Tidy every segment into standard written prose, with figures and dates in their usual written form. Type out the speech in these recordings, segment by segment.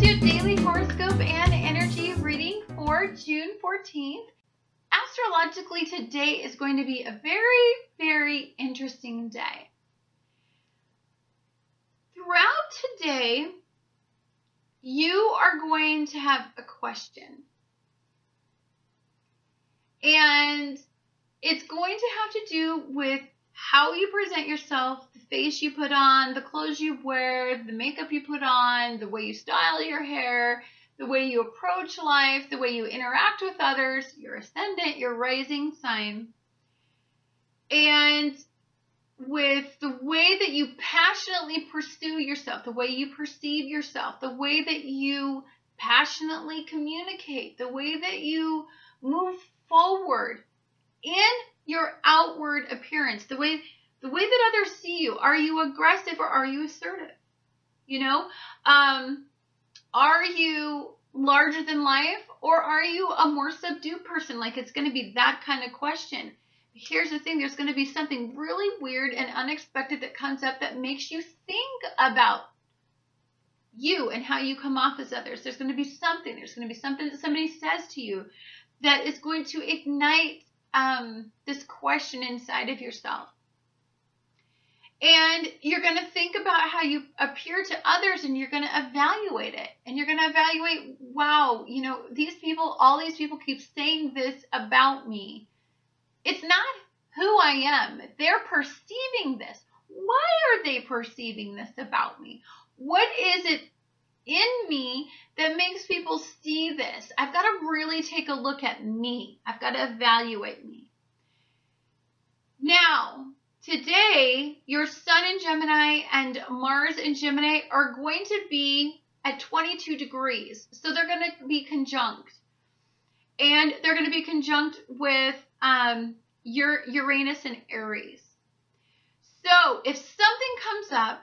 to your daily horoscope and energy reading for June 14th. Astrologically, today is going to be a very, very interesting day. Throughout today, you are going to have a question. And it's going to have to do with how you present yourself, the face you put on, the clothes you wear, the makeup you put on, the way you style your hair, the way you approach life, the way you interact with others, your ascendant, your rising sign, and with the way that you passionately pursue yourself, the way you perceive yourself, the way that you passionately communicate, the way that you move forward in your outward appearance, the way that others see you. Are you aggressive or are you assertive? You know, are you larger than life or are you a more subdued person? Like, it's going to be that kind of question. Here's the thing, there's going to be something really weird and unexpected that comes up that makes you think about you and how you come off as others. There's going to be something that somebody says to you that is going to ignite this question inside of yourself. And you're going to think about how you appear to others, and you're going to evaluate it. And you're going to evaluate, wow, you know, all these people keep saying this about me. It's not who I am. They're perceiving this. Why are they perceiving this about me? What is it in me that makes people see this? I've got to really take a look at me. I've got to evaluate me. Now, today, your Sun in Gemini and Mars in Gemini are going to be at 22 degrees. So they're going to be conjunct. And they're going to be conjunct with Uranus and Aries. So if something comes up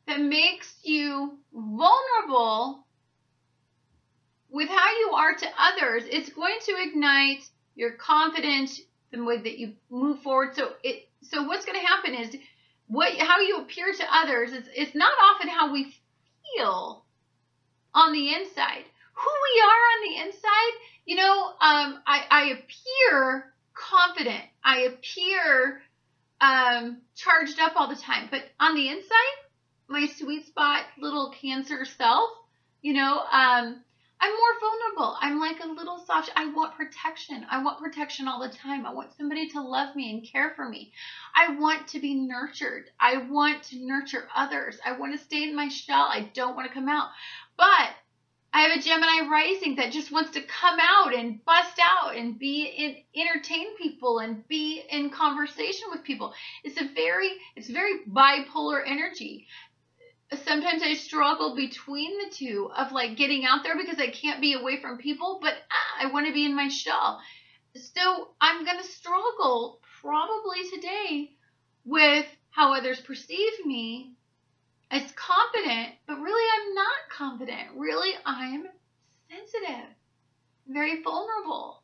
that makes you vulnerable with how you are to others, it's going to ignite your confidence, the way that you move forward. So what's going to happen is how you appear to others. It's not often how we feel on the inside. Who we are on the inside, you know, I appear confident. I appear charged up all the time. But on the inside, my sweet spot little Cancer self, you know, I'm more vulnerable. I'm like a little soft. I want protection. I want protection all the time. I want somebody to love me and care for me. I want to be nurtured. I want to nurture others. I want to stay in my shell. I don't want to come out. But I have a Gemini rising that just wants to come out and bust out and entertain people and be in conversation with people. It's very bipolar energy. Sometimes I struggle between the two of like getting out there because I can't be away from people, but I want to be in my shell. So I'm going to struggle probably today with how others perceive me as confident, but really I'm not confident. Really, I'm sensitive, very vulnerable,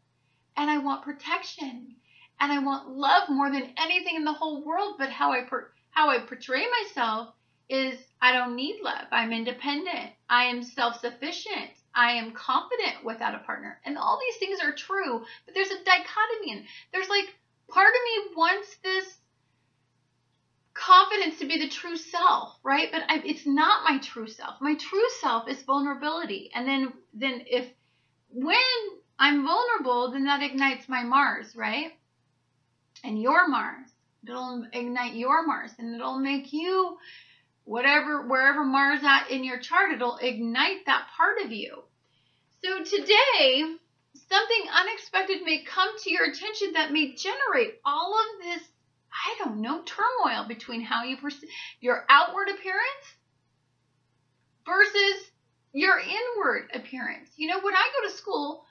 and I want protection, and I want love more than anything in the whole world. But how I portray myself is I don't need love. I'm independent. I am self-sufficient. I am confident without a partner. And all these things are true, but there's a dichotomy. And there's like, part of me wants this confidence to be the true self, right? But it's not my true self. My true self is vulnerability. And then when I'm vulnerable, then that ignites my Mars, right? And your Mars. It'll ignite your Mars, and it'll make you wherever Mars at in your chart, it'll ignite that part of you. So today, something unexpected may come to your attention that may generate all of this, I don't know, turmoil between how you perceive your outward appearance versus your inward appearance. You know, when I go to school,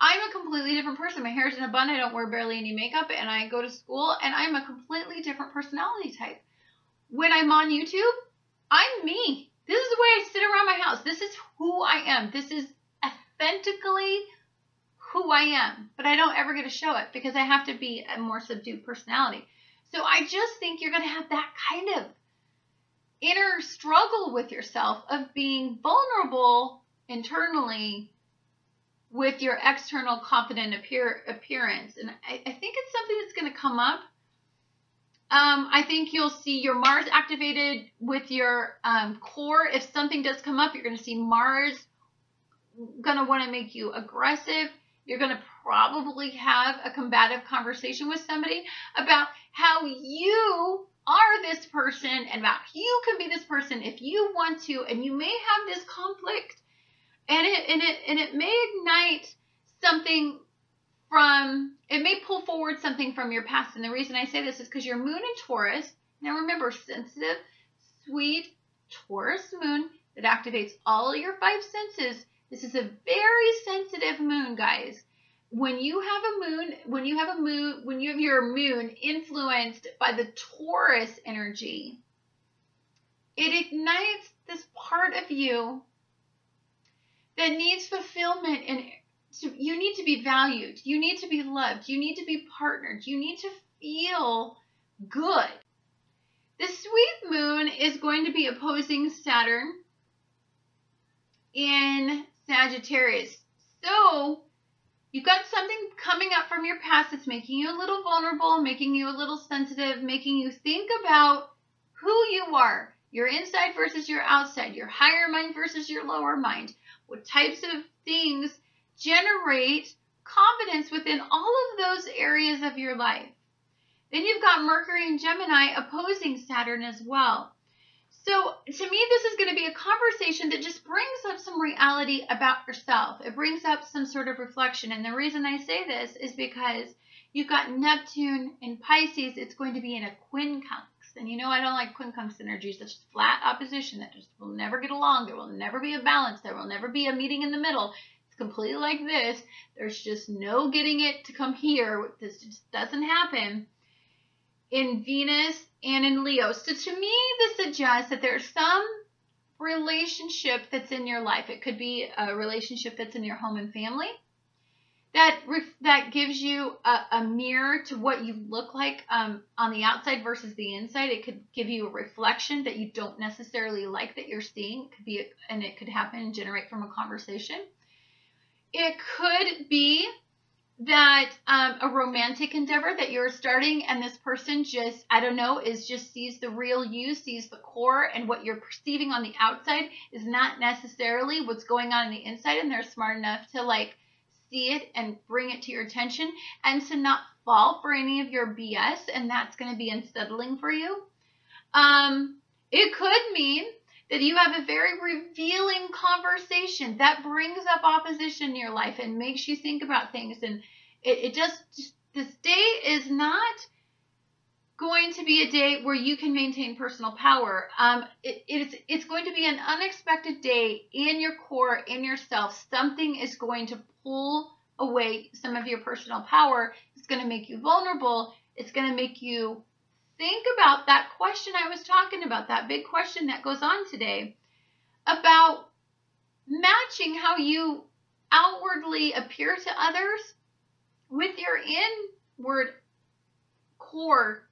I'm a completely different person. My hair's in a bun. I don't wear barely any makeup, and I go to school, and I'm a completely different personality type. When I'm on YouTube, I'm me. This is the way I sit around my house. This is who I am. This is authentically who I am. But I don't ever get to show it because I have to be a more subdued personality. So I just think you're going to have that kind of inner struggle with yourself of being vulnerable internally with your external confident appearance. And I think it's something that's going to come up. I think you'll see your Mars activated with your core. If something does come up, you're going to see Mars going to want to make you aggressive. You're going to probably have a combative conversation with somebody about how you are this person and about you can be this person if you want to, and you may have this conflict, and it may ignite something from, it may pull forward something from your past. And the reason I say this is because your moon in Taurus, now remember, sensitive, sweet Taurus moon that activates all your 5 senses. This is a very sensitive moon, guys. When you have your moon influenced by the Taurus energy, it ignites this part of you that needs fulfillment, and you need to be valued. You need to be loved. You need to be partnered. You need to feel good. The sweet moon is going to be opposing Saturn in Sagittarius. So you've got something coming up from your past that's making you a little vulnerable, making you a little sensitive, making you think about who you are, your inside versus your outside, your higher mind versus your lower mind. What types of things generate confidence within all of those areas of your life? Then you've got Mercury and Gemini opposing Saturn as well. So to me, this is going to be a conversation that just brings up some reality about yourself. It brings up some sort of reflection. And the reason I say this is because you've got Neptune in Pisces. It's going to be in a quincunx. And you know I don't like quincunx energies. That's just flat opposition. That just will never get along. There will never be a balance. There will never be a meeting in the middle. It's completely like this. There's just no getting it to come here. This just doesn't happen in Venus and in Leo. So to me, this suggests that there's some relationship that's in your life. It could be a relationship that's in your home and family that gives you a mirror to what you look like on the outside versus the inside. It could give you a reflection that you don't necessarily like that you're seeing. It could be, and it could happen and generate from a conversation. It could be that a romantic endeavor that you're starting, and this person just, I don't know, sees the real you, sees the core, and what you're perceiving on the outside is not necessarily what's going on the inside, and they're smart enough to like see it and bring it to your attention and to not fall for any of your BS, and that's going to be unsettling for you. It could mean that you have a very revealing conversation that brings up opposition in your life and makes you think about things. And it just this day is not going to be a day where you can maintain personal power. It's going to be an unexpected day in your core, in yourself. Something is going to pull away some of your personal power. It's going to make you vulnerable. It's going to make you think about that question I was talking about, that big question that goes on today about matching how you outwardly appear to others with your inward core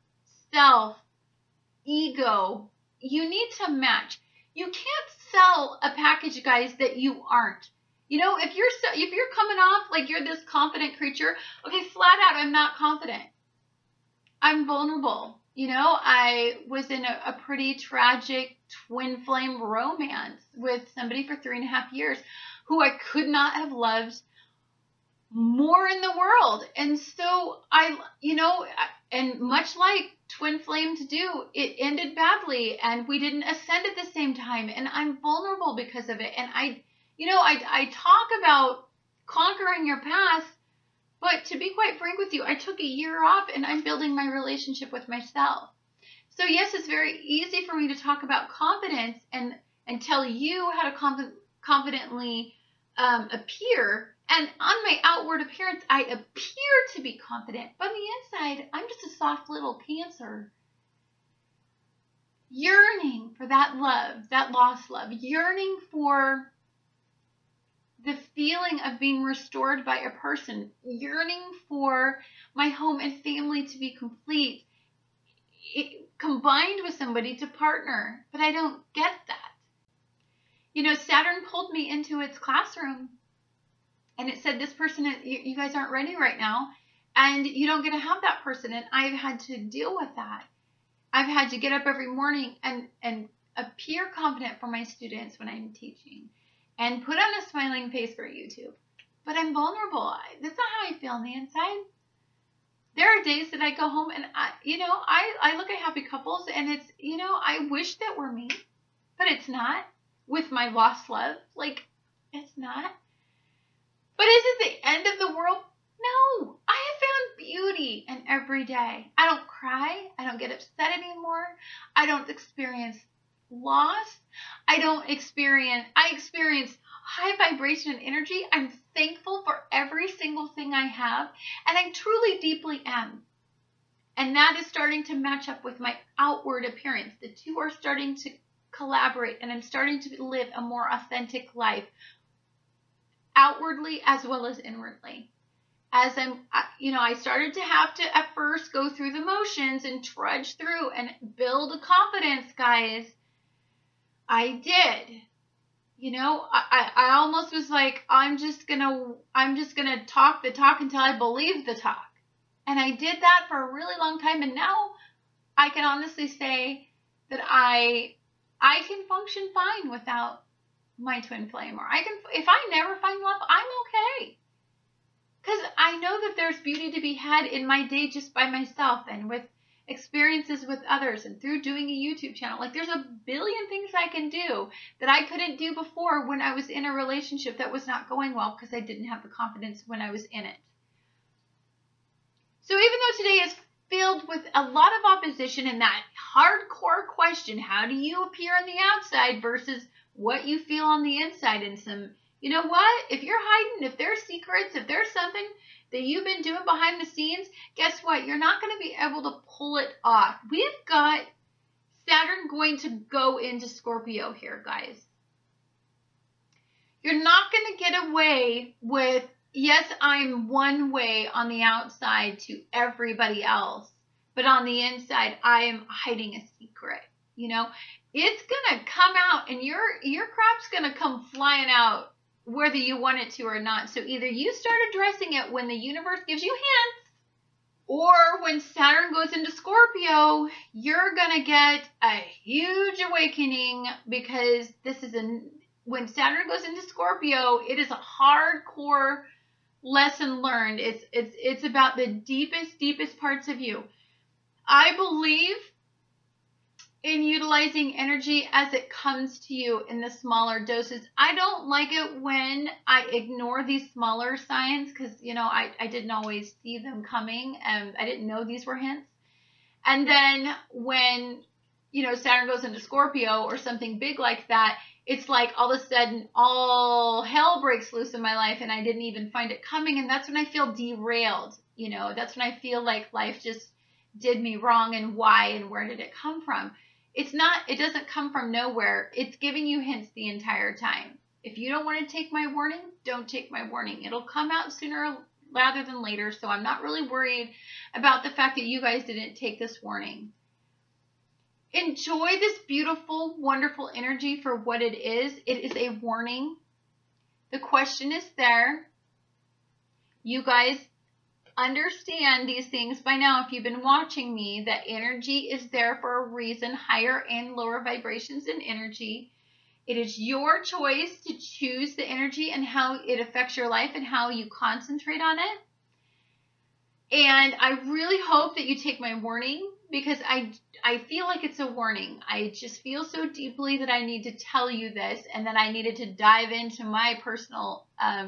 self, ego. You need to match. You can't sell a package, guys, that you aren't. You know, if you're coming off like you're this confident creature, okay, flat out, I'm not confident. I'm vulnerable. You know, I was in a pretty tragic twin flame romance with somebody for 3.5 years who I could not have loved more in the world. And so and much like twin flames do, it ended badly and we didn't ascend at the same time. And I'm vulnerable because of it. And I talk about conquering your past, but to be quite frank with you, I took a year off and I'm building my relationship with myself. So yes, it's very easy for me to talk about confidence and tell you how to confidently appear. And on my outward appearance, I appear to be confident, but on the inside, I'm just a soft little Cancer. Yearning for that love, that lost love, yearning for the feeling of being restored by a person, yearning for my home and family to be complete. combined with somebody to partner, but I don't get that. You know, Saturn pulled me into its classroom and it said, this person, you guys aren't ready right now, and you don't get to have that person. And I've had to deal with that. I've had to get up every morning and appear confident for my students when I'm teaching and put on a smiling face for YouTube. But I'm vulnerable. That's not how I feel on the inside. There are days that I go home and I look at happy couples and it's, I wish that were me, but it's not. With my lost love, like, it's not. But is it the end of the world? No. I have found beauty in every day. I don't cry. I don't get upset anymore. I don't experience loss. I experience high vibration and energy. I'm thankful for every single thing I have, and I truly, deeply am. And that is starting to match up with my outward appearance. The two are starting to collaborate, and I'm starting to live a more authentic life, outwardly as well as inwardly. As I started to have to at first go through the motions and trudge through and build a confidence, guys. I did. I almost was like, I'm just gonna talk the talk until I believe the talk. And I did that for a really long time, and now I can honestly say that I can function fine without my twin flame. Or if I never find love, I'm okay. Because I know that there's beauty to be had in my day just by myself and with experiences with others and through doing a YouTube channel. Like, there's a billion things I can do that I couldn't do before when I was in a relationship that was not going well because I didn't have the confidence when I was in it. So even though today is filled with a lot of opposition and that hardcore question, how do you appear on the outside versus what you feel on the inside, and some, you know what, if you're hiding, if there's secrets, if there's something that you've been doing behind the scenes, guess what? You're not going to be able to pull it off. We've got Saturn going to go into Scorpio here, guys. You're not going to get away with, yes, I'm one way on the outside to everybody else, but on the inside, I am hiding a secret. It's going to come out, and your crap's going to come flying out whether you want it to or not. So either you start addressing it when the universe gives you hints, or when Saturn goes into Scorpio, you're going to get a huge awakening, because when Saturn goes into Scorpio, it is a hardcore lesson learned. It's about the deepest parts of you. I believe in utilizing energy as it comes to you in the smaller doses. I don't like it when I ignore these smaller signs, because, I didn't always see them coming, and I didn't know these were hints. And then when, Saturn goes into Scorpio or something big like that, it's like all of a sudden all hell breaks loose in my life and I didn't even find it coming. And that's when I feel derailed. That's when I feel like life just did me wrong, and why and where did it come from? It doesn't come from nowhere. It's giving you hints the entire time. If you don't want to take my warning, don't take my warning. It'll come out sooner rather than later. So I'm not really worried about the fact that you guys didn't take this warning. Enjoy this beautiful, wonderful energy for what it is. It is a warning. The question is there. You guys understand these things by now if you've been watching me, that energy is there for a reason, higher and lower vibrations in energy. It is your choice to choose the energy and how it affects your life and how you concentrate on it. And I really hope that you take my warning, because I feel like it's a warning. I just feel so deeply that I need to tell you this, and that I needed to dive into my personal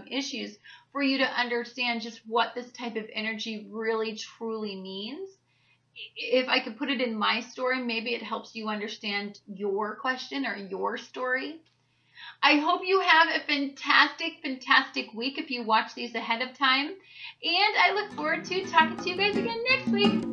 issues for you to understand just what this type of energy really truly means. If I could put it in my story, maybe it helps you understand your question or your story. I hope you have a fantastic week if you watch these ahead of time. And I look forward to talking to you guys again next week.